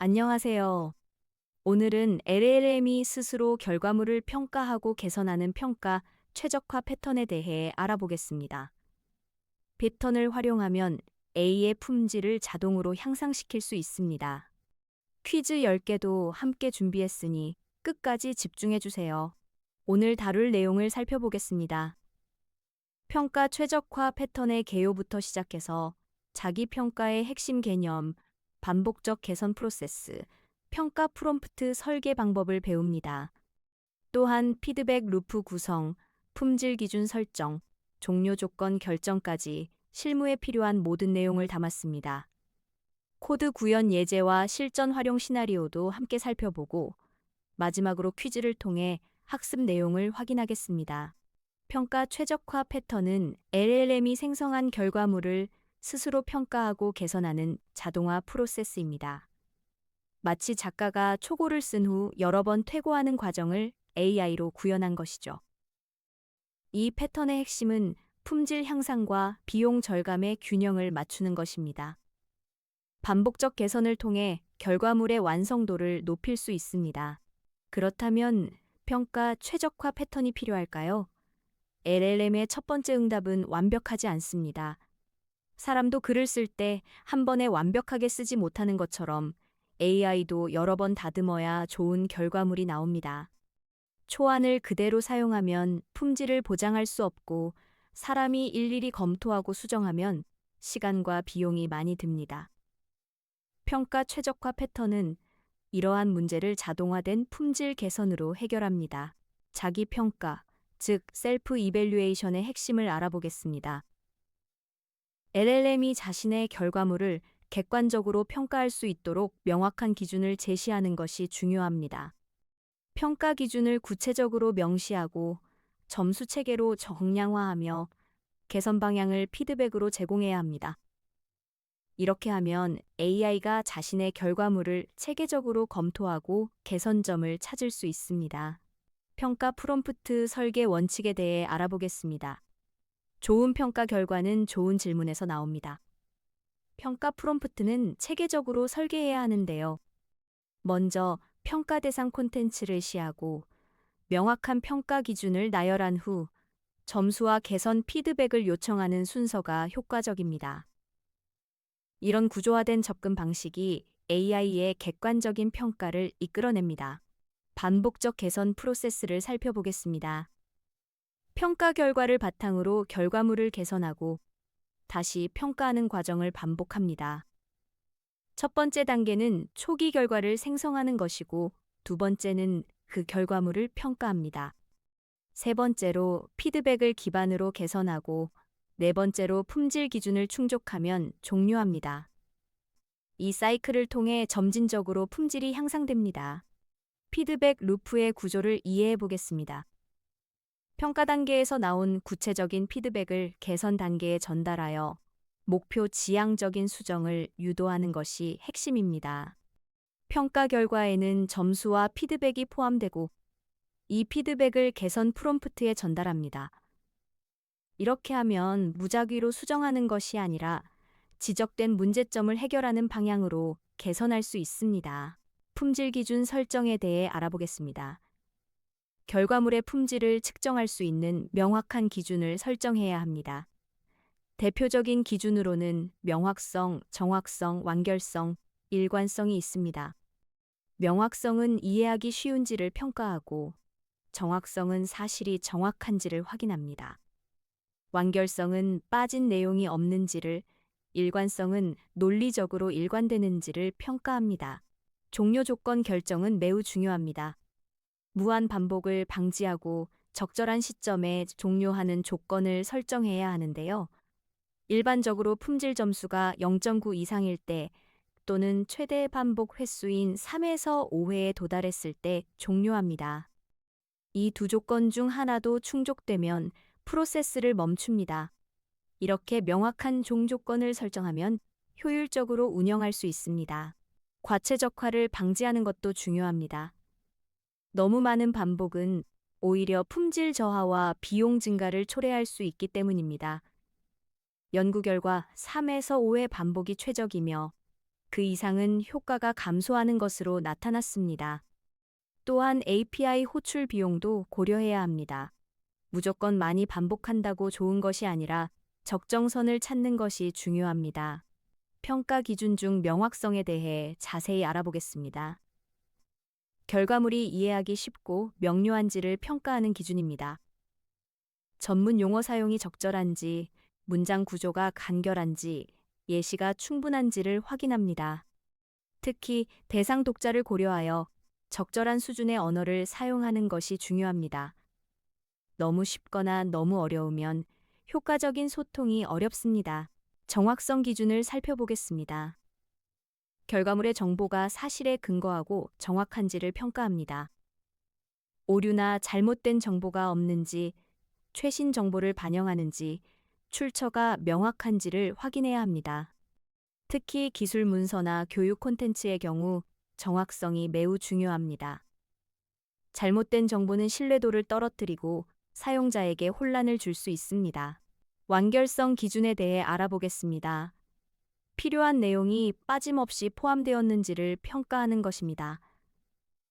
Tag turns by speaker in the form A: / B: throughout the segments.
A: 안녕하세요. 오늘은 LLM이 스스로 결과물을 평가하고 개선하는 평가 최적화 패턴에 대해 알아보겠습니다. 패턴을 활용하면 A의 품질을 자동으로 향상시킬 수 있습니다. 퀴즈 10개도 함께 준비했으니 끝까지 집중해 주세요. 오늘 다룰 내용을 살펴보겠습니다. 평가 최적화 패턴의 개요부터 시작해서 자기 평가의 핵심 개념, 반복적 개선 프로세스, 평가 프롬프트 설계 방법을 배웁니다. 또한 피드백 루프 구성, 품질 기준 설정, 종료 조건 결정까지 실무에 필요한 모든 내용을 담았습니다. 코드 구현 예제와 실전 활용 시나리오도 함께 살펴보고 마지막으로 퀴즈를 통해 학습 내용을 확인하겠습니다. 평가 최적화 패턴은 LLM이 생성한 결과물을 스스로 평가하고 개선하는 자동화 프로세스입니다. 마치 작가가 초고를 쓴 후 여러 번 퇴고하는 과정을 AI로 구현한 것이죠. 이 패턴의 핵심은 품질 향상과 비용 절감의 균형을 맞추는 것입니다. 반복적 개선을 통해 결과물의 완성도를 높일 수 있습니다. 그렇다면 평가 최적화 패턴이 필요할까요? LLM의 첫 번째 응답은 완벽하지 않습니다. 사람도 글을 쓸 때 한 번에 완벽하게 쓰지 못하는 것처럼 AI도 여러 번 다듬어야 좋은 결과물이 나옵니다. 초안을 그대로 사용하면 품질을 보장할 수 없고 사람이 일일이 검토하고 수정하면 시간과 비용이 많이 듭니다. 평가 최적화 패턴은 이러한 문제를 자동화된 품질 개선으로 해결합니다. 자기 평가, 즉 셀프 이밸류에이션의 핵심을 알아보겠습니다. LLM이 자신의 결과물을 객관적으로 평가할 수 있도록 명확한 기준을 제시하는 것이 중요합니다. 평가 기준을 구체적으로 명시하고 점수 체계로 정량화하며 개선 방향을 피드백으로 제공해야 합니다. 이렇게 하면 AI가 자신의 결과물을 체계적으로 검토하고 개선점을 찾을 수 있습니다. 평가 프롬프트 설계 원칙에 대해 알아보겠습니다. 좋은 평가 결과는 좋은 질문에서 나옵니다. 평가 프롬프트는 체계적으로 설계해야 하는데요. 먼저 평가 대상 콘텐츠를 시하고 명확한 평가 기준을 나열한 후 점수와 개선 피드백을 요청하는 순서가 효과적입니다. 이런 구조화된 접근 방식이 AI의 객관적인 평가를 이끌어냅니다. 반복적 개선 프로세스를 살펴보겠습니다. 평가 결과를 바탕으로 결과물을 개선하고 다시 평가하는 과정을 반복합니다. 첫 번째 단계는 초기 결과를 생성하는 것이고 두 번째는 그 결과물을 평가합니다. 세 번째로 피드백을 기반으로 개선하고 네 번째로 품질 기준을 충족하면 종료합니다. 이 사이클을 통해 점진적으로 품질이 향상됩니다. 피드백 루프의 구조를 이해해 보겠습니다. 평가 단계에서 나온 구체적인 피드백을 개선 단계에 전달하여 목표 지향적인 수정을 유도하는 것이 핵심입니다. 평가 결과에는 점수와 피드백이 포함되고 이 피드백을 개선 프롬프트에 전달합니다. 이렇게 하면 무작위로 수정하는 것이 아니라 지적된 문제점을 해결하는 방향으로 개선할 수 있습니다. 품질 기준 설정에 대해 알아보겠습니다. 결과물의 품질을 측정할 수 있는 명확한 기준을 설정해야 합니다. 대표적인 기준으로는 명확성, 정확성, 완결성, 일관성이 있습니다. 명확성은 이해하기 쉬운지를 평가하고 정확성은 사실이 정확한지를 확인합니다. 완결성은 빠진 내용이 없는지를, 일관성은 논리적으로 일관되는지를 평가합니다. 종료 조건 결정은 매우 중요합니다. 무한 반복을 방지하고 적절한 시점에 종료하는 조건을 설정해야 하는데요. 일반적으로 품질 점수가 0.9 이상일 때 또는 최대 반복 횟수인 3에서 5회에 도달했을 때 종료합니다. 이 두 조건 중 하나도 충족되면 프로세스를 멈춥니다. 이렇게 명확한 종조건을 설정하면 효율적으로 운영할 수 있습니다. 과체적화를 방지하는 것도 중요합니다. 너무 많은 반복은 오히려 품질 저하와 비용 증가를 초래할 수 있기 때문입니다. 연구 결과 3에서 5회 반복이 최적이며 그 이상은 효과가 감소하는 것으로 나타났습니다. 또한 API 호출 비용도 고려해야 합니다. 무조건 많이 반복한다고 좋은 것이 아니라 적정선을 찾는 것이 중요합니다. 평가 기준 중 명확성에 대해 자세히 알아보겠습니다. 결과물이 이해하기 쉽고 명료한지를 평가하는 기준입니다. 전문 용어 사용이 적절한지, 문장 구조가 간결한지, 예시가 충분한지를 확인합니다. 특히 대상 독자를 고려하여 적절한 수준의 언어를 사용하는 것이 중요합니다. 너무 쉽거나 너무 어려우면 효과적인 소통이 어렵습니다. 정확성 기준을 살펴보겠습니다. 결과물의 정보가 사실에 근거하고 정확한지를 평가합니다. 오류나 잘못된 정보가 없는지, 최신 정보를 반영하는지, 출처가 명확한지를 확인해야 합니다. 특히 기술 문서나 교육 콘텐츠의 경우 정확성이 매우 중요합니다. 잘못된 정보는 신뢰도를 떨어뜨리고 사용자에게 혼란을 줄 수 있습니다. 완결성 기준에 대해 알아보겠습니다. 필요한 내용이 빠짐없이 포함되었는지를 평가하는 것입니다.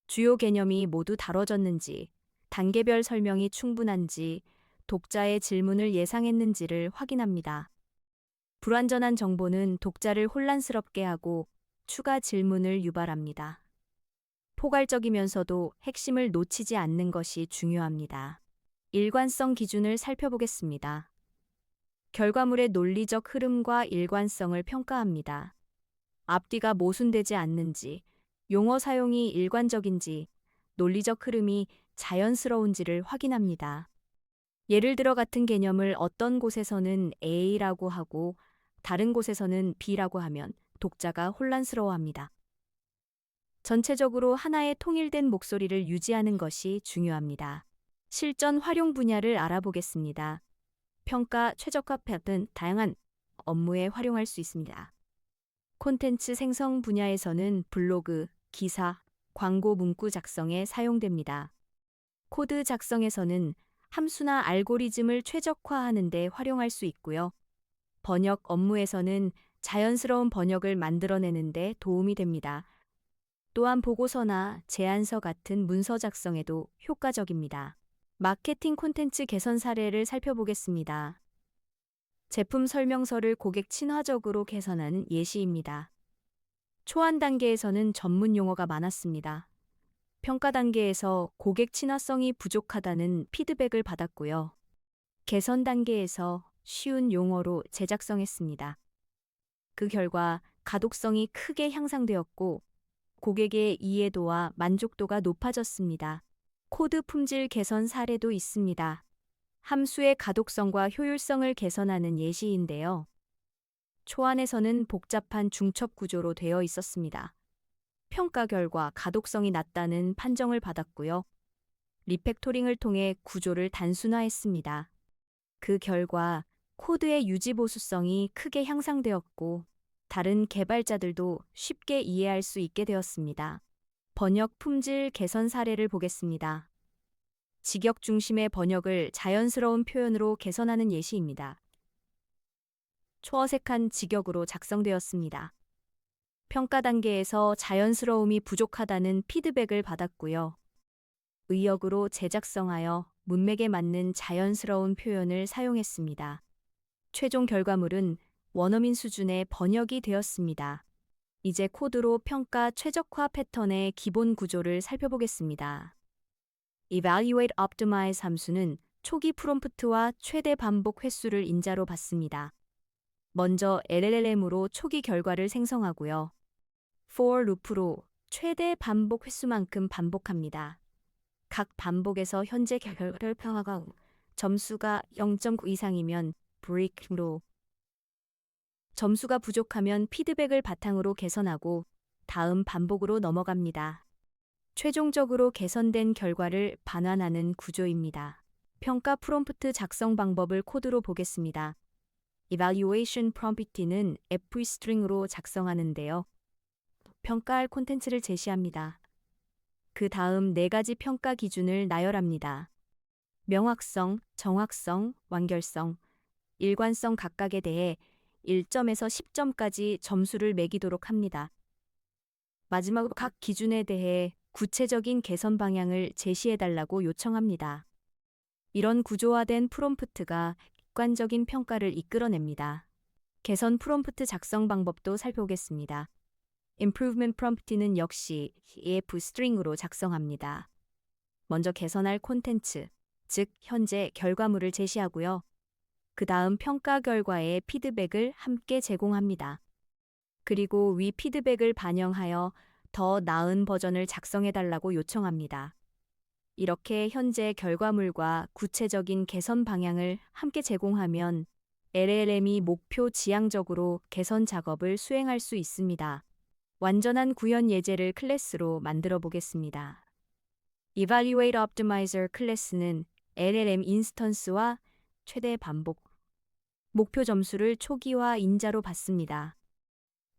A: 주요 개념이 모두 다뤄졌는지, 단계별 설명이 충분한지, 독자의 질문을 예상했는지를 확인합니다. 불완전한 정보는 독자를 혼란스럽게 하고 추가 질문을 유발합니다. 포괄적이면서도 핵심을 놓치지 않는 것이 중요합니다. 일관성 기준을 살펴보겠습니다. 결과물의 논리적 흐름과 일관성을 평가합니다. 앞뒤가 모순되지 않는지, 용어 사용이 일관적인지, 논리적 흐름이 자연스러운지를 확인합니다. 예를 들어 같은 개념을 어떤 곳에서는 A라고 하고 다른 곳에서는 B라고 하면 독자가 혼란스러워합니다. 전체적으로 하나의 통일된 목소리를 유지하는 것이 중요합니다. 실전 활용 분야를 알아보겠습니다. 평가, 최적화 패턴, 다양한 업무에 활용할 수 있습니다. 콘텐츠 생성 분야에서는 블로그, 기사, 광고 문구 작성에 사용됩니다. 코드 작성에서는 함수나 알고리즘을 최적화하는 데 활용할 수 있고요. 번역 업무에서는 자연스러운 번역을 만들어내는 데 도움이 됩니다. 또한 보고서나 제안서 같은 문서 작성에도 효과적입니다. 마케팅 콘텐츠 개선 사례를 살펴보겠습니다. 제품 설명서를 고객 친화적으로 개선하는 예시입니다. 초안 단계에서는 전문 용어가 많았습니다. 평가 단계에서 고객 친화성이 부족하다는 피드백을 받았고요. 개선 단계에서 쉬운 용어로 제작성했습니다. 그 결과 가독성이 크게 향상되었고 고객의 이해도와 만족도가 높아졌습니다. 코드 품질 개선 사례도 있습니다. 함수의 가독성과 효율성을 개선하는 예시인데요. 초안에서는 복잡한 중첩 구조로 되어 있었습니다. 평가 결과 가독성이 낮다는 판정을 받았고요. 리팩토링을 통해 구조를 단순화했습니다. 그 결과 코드의 유지 보수성이 크게 향상되었고 다른 개발자들도 쉽게 이해할 수 있게 되었습니다. 번역 품질 개선 사례를 보겠습니다. 직역 중심의 번역을 자연스러운 표현으로 개선하는 예시입니다. 초어색한 직역으로 작성되었습니다. 평가 단계에서 자연스러움이 부족하다는 피드백을 받았고요. 의역으로 재작성하여 문맥에 맞는 자연스러운 표현을 사용했습니다. 최종 결과물은 원어민 수준의 번역이 되었습니다. 이제 코드로 평가 최적화 패턴의 기본 구조를 살펴보겠습니다. Evaluate Optimize 함수는 초기 프롬프트와 최대 반복 횟수를 인자로 받습니다. 먼저 LLM으로 초기 결과를 생성하고요. for loop로 최대 반복 횟수만큼 반복합니다. 각 반복에서 현재 결과를 평가하고 점수가 0.9 이상이면 break로, 점수가 부족하면 피드백을 바탕으로 개선하고 다음 반복으로 넘어갑니다. 최종적으로 개선된 결과를 반환하는 구조입니다. 평가 프롬프트 작성 방법을 코드로 보겠습니다. Evaluation prompt는 fstring으로 작성하는데요. 평가할 콘텐츠를 제시합니다. 그 다음 4가지 평가 기준을 나열합니다. 명확성, 정확성, 완결성, 일관성 각각에 대해 1점에서 10점까지 점수를 매기도록 합니다. 마지막으로 각 기준에 대해 구체적인 개선 방향을 제시해달라고 요청합니다. 이런 구조화된 프롬프트가 객관적인 평가를 이끌어냅니다. 개선 프롬프트 작성 방법도 살펴보겠습니다. Improvement prompt는 역시 if string으로 작성합니다. 먼저 개선할 콘텐츠, 즉 현재 결과물을 제시하고요. 그 다음 평가 결과의 피드백을 함께 제공합니다. 그리고 위 피드백을 반영하여 더 나은 버전을 작성해달라고 요청합니다. 이렇게 현재 결과물과 구체적인 개선 방향을 함께 제공하면 LLM이 목표 지향적으로 개선 작업을 수행할 수 있습니다. 완전한 구현 예제를 클래스로 만들어 보겠습니다. Evaluate Optimizer 클래스는 LLM 인스턴스와 최대 반복, 목표 점수를 초기화 인자로 받습니다.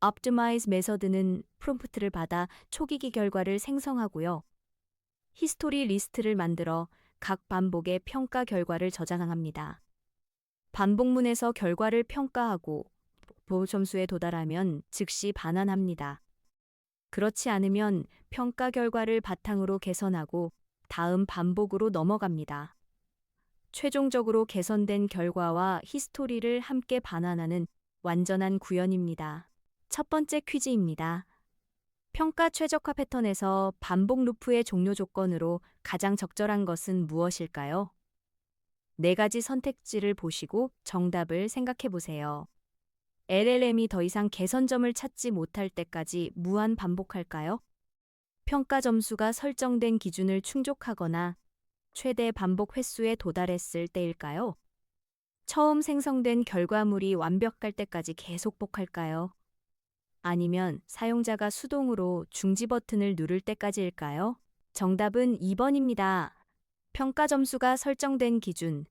A: Optimize 메서드는 프롬프트를 받아 초기기 결과를 생성하고요. 히스토리 리스트를 만들어 각 반복의 평가 결과를 저장합니다. 반복문에서 결과를 평가하고 목표 점수에 도달하면 즉시 반환합니다. 그렇지 않으면 평가 결과를 바탕으로 개선하고 다음 반복으로 넘어갑니다. 최종적으로 개선된 결과와 히스토리를 함께 반환하는 완전한 구현입니다. 첫 번째 퀴즈입니다. 평가 최적화 패턴에서 반복 루프의 종료 조건으로 가장 적절한 것은 무엇일까요? 네 가지 선택지를 보시고 정답을 생각해 보세요. LLM이 더 이상 개선점을 찾지 못할 때까지 무한 반복할까요? 평가 점수가 설정된 기준을 충족하거나 최대 반복 횟수에 도달했을 때일까요? 처음 생성된 결과물이 완벽할 때까지 계속 복할까요? 아니면 사용자가 수동으로 중지 버튼을 누를 때까지일까요? 정답은 2번입니다. 평가 점수가 설정된 기준,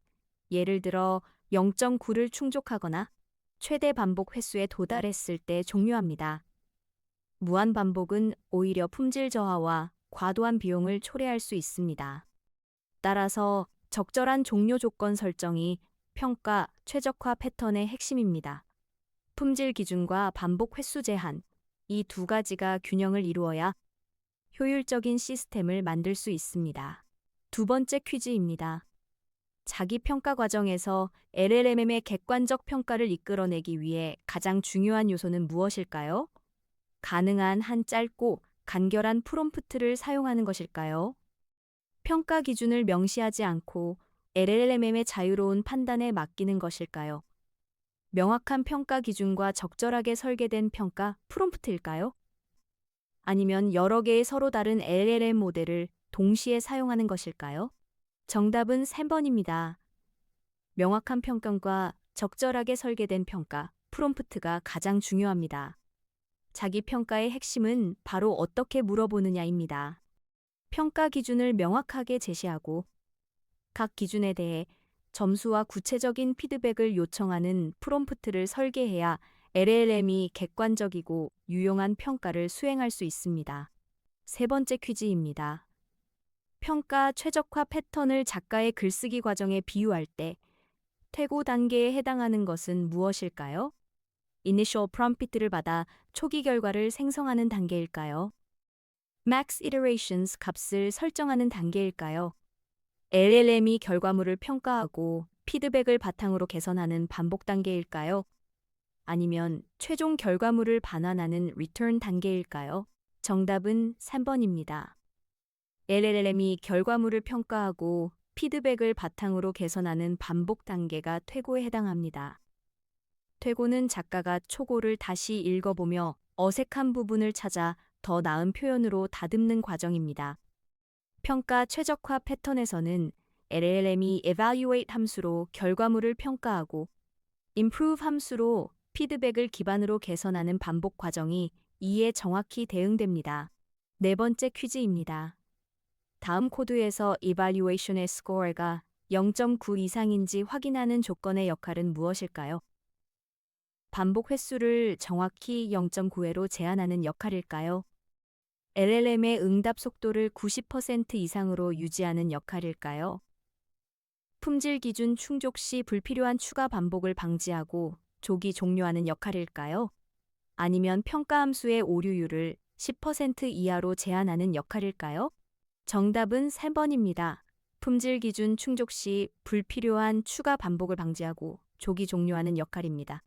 A: 예를 들어 0.9를 충족하거나 최대 반복 횟수에 도달했을 때 종료합니다. 무한 반복은 오히려 품질 저하와 과도한 비용을 초래할 수 있습니다. 따라서 적절한 종료 조건 설정이 평가 최적화 패턴의 핵심입니다. 품질 기준과 반복 횟수 제한, 이 두 가지가 균형을 이루어야 효율적인 시스템을 만들 수 있습니다. 두 번째 퀴즈입니다. 자기 평가 과정에서 LLM의 객관적 평가를 이끌어내기 위해 가장 중요한 요소는 무엇일까요? 가능한 한 짧고 간결한 프롬프트를 사용하는 것일까요? 평가 기준을 명시하지 않고 LLM의 자유로운 판단에 맡기는 것일까요? 명확한 평가 기준과 적절하게 설계된 평가 프롬프트일까요? 아니면 여러 개의 서로 다른 LLM 모델을 동시에 사용하는 것일까요? 정답은 3번입니다. 명확한 평가과 적절하게 설계된 평가, 프롬프트가 가장 중요합니다. 자기 평가의 핵심은 바로 어떻게 물어보느냐입니다. 평가 기준을 명확하게 제시하고 각 기준에 대해 점수와 구체적인 피드백을 요청하는 프롬프트를 설계해야 LLM이 객관적이고 유용한 평가를 수행할 수 있습니다. 세 번째 퀴즈입니다. 평가 최적화 패턴을 작가의 글쓰기 과정에 비유할 때 퇴고 단계에 해당하는 것은 무엇일까요? Initial prompt를 받아 초기 결과를 생성하는 단계일까요? Max iterations 값을 설정하는 단계일까요? LLM이 결과물을 평가하고 피드백을 바탕으로 개선하는 반복 단계일까요? 아니면 최종 결과물을 반환하는 return 단계일까요? 정답은 3번입니다. LLM이 결과물을 평가하고 피드백을 바탕으로 개선하는 반복 단계가 퇴고에 해당합니다. 퇴고는 작가가 초고를 다시 읽어보며 어색한 부분을 찾아 더 나은 표현으로 다듬는 과정입니다. 평가 최적화 패턴에서는 LLM이 evaluate 함수로 결과물을 평가하고 improve 함수로 피드백을 기반으로 개선하는 반복 과정이 이에 정확히 대응됩니다. 네 번째 퀴즈입니다. 다음 코드에서 evaluation의 score가 0.9 이상인지 확인하는 조건의 역할은 무엇일까요? 반복 횟수를 정확히 0.9회로 제한하는 역할일까요? LLM의 응답 속도를 90% 이상으로 유지하는 역할일까요? 품질 기준 충족 시 불필요한 추가 반복을 방지하고 조기 종료하는 역할일까요? 아니면 평가 함수의 오류율을 10% 이하로 제한하는 역할일까요? 정답은 3번입니다. 품질 기준 충족 시 불필요한 추가 반복을 방지하고 조기 종료하는 역할입니다.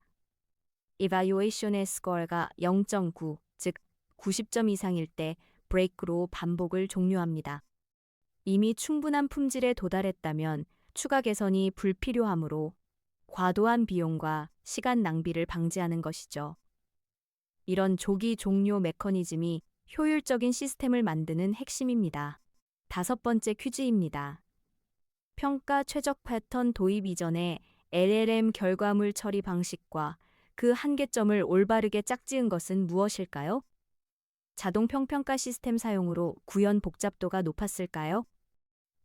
A: evaluation의 score가 0.9, 즉 90점 이상일 때 브레이크로 반복을 종료합니다. 이미 충분한 품질에 도달했다면 추가 개선이 불필요하므로 과도한 비용과 시간 낭비를 방지하는 것이죠. 이런 조기 종료 메커니즘이 효율적인 시스템을 만드는 핵심입니다. 5번째 퀴즈입니다. 평가 최적 패턴 도입 이전에 LLM 결과물 처리 방식과 그 한계점을 올바르게 짝지은 것은 무엇일까요? 자동 평가 시스템 사용으로 구현 복잡도가 높았을까요?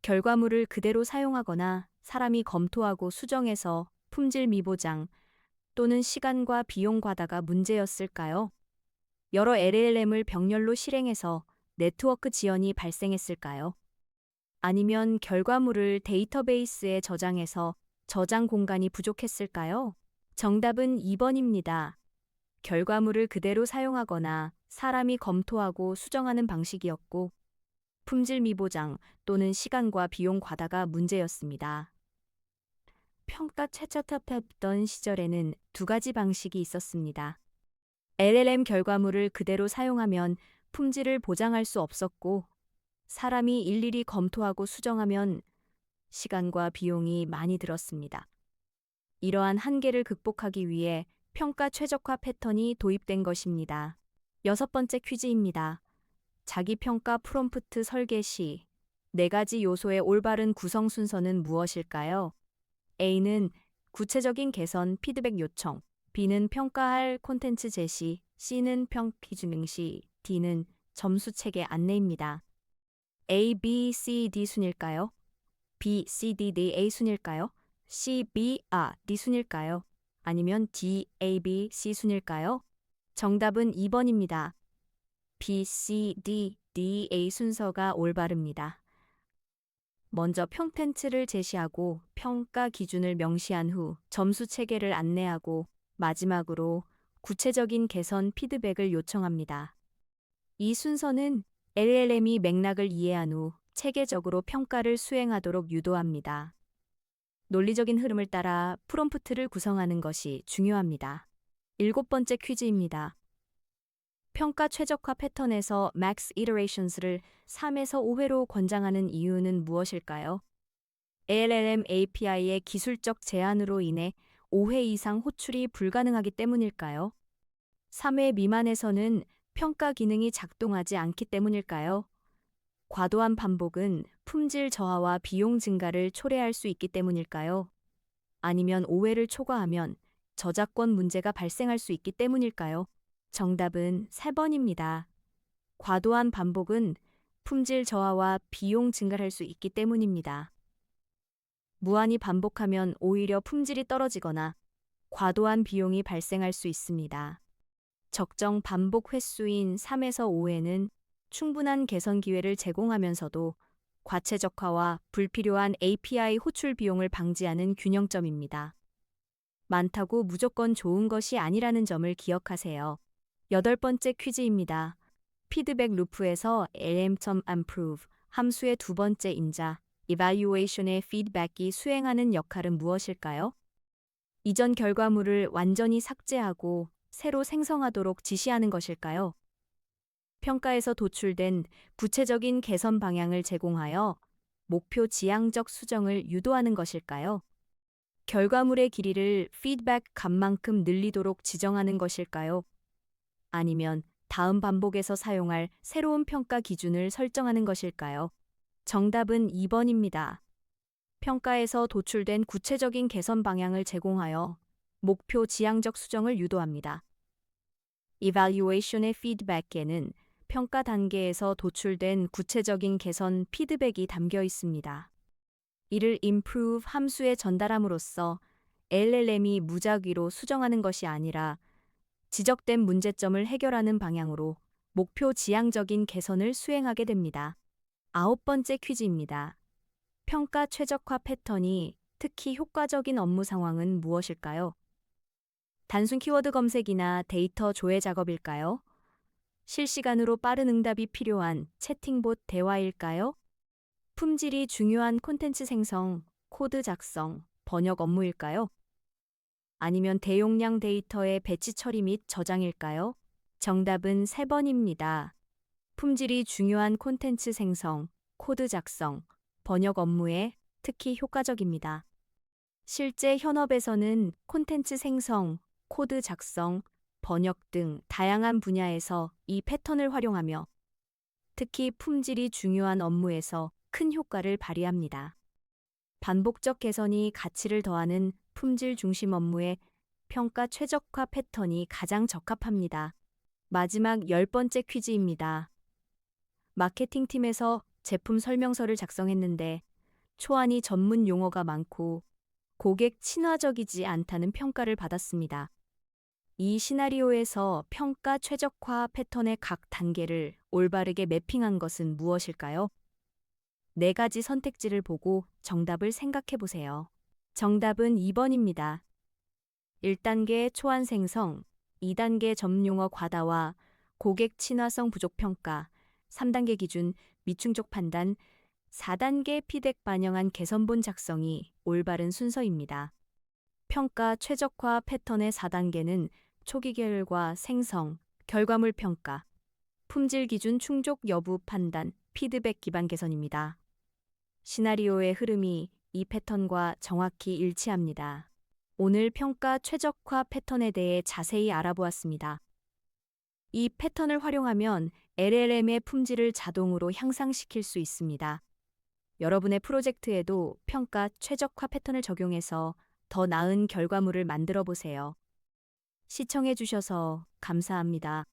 A: 결과물을 그대로 사용하거나 사람이 검토하고 수정해서 품질 미보장 또는 시간과 비용 과다가 문제였을까요? 여러 LLM을 병렬로 실행해서 네트워크 지연이 발생했을까요? 아니면 결과물을 데이터베이스에 저장해서 저장 공간이 부족했을까요? 정답은 2번입니다. 결과물을 그대로 사용하거나 사람이 검토하고 수정하는 방식이었고, 품질 미보장 또는 시간과 비용 과다가 문제였습니다. 평가 최적화했던 시절에는 두 가지 방식이 있었습니다. LLM 결과물을 그대로 사용하면 품질을 보장할 수 없었고, 사람이 일일이 검토하고 수정하면 시간과 비용이 많이 들었습니다. 이러한 한계를 극복하기 위해 평가 최적화 패턴이 도입된 것입니다. 6번째 퀴즈입니다. 자기평가 프롬프트 설계 시 4가지 요소의 올바른 구성 순서는 무엇일까요? A는 구체적인 개선 피드백 요청, B는 평가할 콘텐츠 제시, C는 평기 증시, D는 점수 체계 안내입니다. A, B, C, D 순일까요? B, C, D, D, A 순일까요? C, B, D 순일까요? 아니면 D, A, B, C 순일까요? 정답은 2번입니다. B, C, D, D, A 순서가 올바릅니다. 먼저 콘텐츠를 제시하고 평가 기준을 명시한 후 점수 체계를 안내하고 마지막으로 구체적인 개선 피드백을 요청합니다. 이 순서는 LLM이 맥락을 이해한 후 체계적으로 평가를 수행하도록 유도합니다. 논리적인 흐름을 따라 프롬프트를 구성하는 것이 중요합니다. 7번째 퀴즈입니다. 평가 최적화 패턴에서 max iterations를 3에서 5회로 권장하는 이유는 무엇일까요? LLM API의 기술적 제한으로 인해 5회 이상 호출이 불가능하기 때문일까요? 3회 미만에서는 평가 기능이 작동하지 않기 때문일까요? 과도한 반복은 품질 저하와 비용 증가를 초래할 수 있기 때문일까요? 아니면 5회를 초과하면 저작권 문제가 발생할 수 있기 때문일까요? 정답은 3번입니다. 과도한 반복은 품질 저하와 비용 증가를 할 수 있기 때문입니다. 무한히 반복하면 오히려 품질이 떨어지거나 과도한 비용이 발생할 수 있습니다. 적정 반복 횟수인 3에서 5회는 충분한 개선 기회를 제공하면서도 과체적화와 불필요한 API 호출 비용을 방지하는 균형점입니다. 많다고 무조건 좋은 것이 아니라는 점을 기억하세요. 8번째 퀴즈입니다. 피드백 루프에서 lm.improve 함수의 두 번째 인자 evaluation의 feedback이 수행하는 역할은 무엇일까요? 이전 결과물을 완전히 삭제하고 새로 생성하도록 지시하는 것일까요? 평가에서 도출된 구체적인 개선 방향을 제공하여 목표 지향적 수정을 유도하는 것일까요? 결과물의 길이를 피드백 값만큼 늘리도록 지정하는 것일까요? 아니면 다음 반복에서 사용할 새로운 평가 기준을 설정하는 것일까요? 정답은 2번입니다. 평가에서 도출된 구체적인 개선 방향을 제공하여 목표 지향적 수정을 유도합니다. evaluation의 feedback에는 평가 단계에서 도출된 구체적인 개선 피드백이 담겨 있습니다. 이를 improve 함수에 전달함으로써 LLM이 무작위로 수정하는 것이 아니라 지적된 문제점을 해결하는 방향으로 목표 지향적인 개선을 수행하게 됩니다. 9번째 퀴즈입니다. 평가 최적화 패턴이 특히 효과적인 업무 상황은 무엇일까요? 단순 키워드 검색이나 데이터 조회 작업일까요? 실시간으로 빠른 응답이 필요한 채팅봇 대화일까요? 품질이 중요한 콘텐츠 생성, 코드 작성, 번역 업무일까요? 아니면 대용량 데이터의 배치 처리 및 저장일까요? 정답은 3번입니다. 품질이 중요한 콘텐츠 생성, 코드 작성, 번역 업무에 특히 효과적입니다. 실제 현업에서는 콘텐츠 생성, 코드 작성, 번역 등 다양한 분야에서 이 패턴을 활용하며 특히 품질이 중요한 업무에서 큰 효과를 발휘합니다. 반복적 개선이 가치를 더하는 품질 중심 업무에 평가 최적화 패턴이 가장 적합합니다. 마지막 10번째 퀴즈입니다. 마케팅팀에서 제품 설명서를 작성했는데 초안이 전문 용어가 많고 고객 친화적이지 않다는 평가를 받았습니다. 이 시나리오에서 평가 최적화 패턴의 각 단계를 올바르게 매핑한 것은 무엇일까요? 4가지 선택지를 보고 정답을 생각해 보세요. 정답은 2번입니다. 1단계 초안 생성, 2단계 전용어 과다와 고객 친화성 부족 평가, 3단계 기준 미충족 판단, 4단계 피드백 반영한 개선본 작성이 올바른 순서입니다. 평가 최적화 패턴의 4단계는 초기 결과 생성, 결과물 평가, 품질 기준 충족 여부 판단, 피드백 기반 개선입니다. 시나리오의 흐름이 이 패턴과 정확히 일치합니다. 오늘 평가 최적화 패턴에 대해 자세히 알아보았습니다. 이 패턴을 활용하면 LLM의 품질을 자동으로 향상시킬 수 있습니다. 여러분의 프로젝트에도 평가 최적화 패턴을 적용해서 더 나은 결과물을 만들어 보세요. 시청해 주셔서 감사합니다.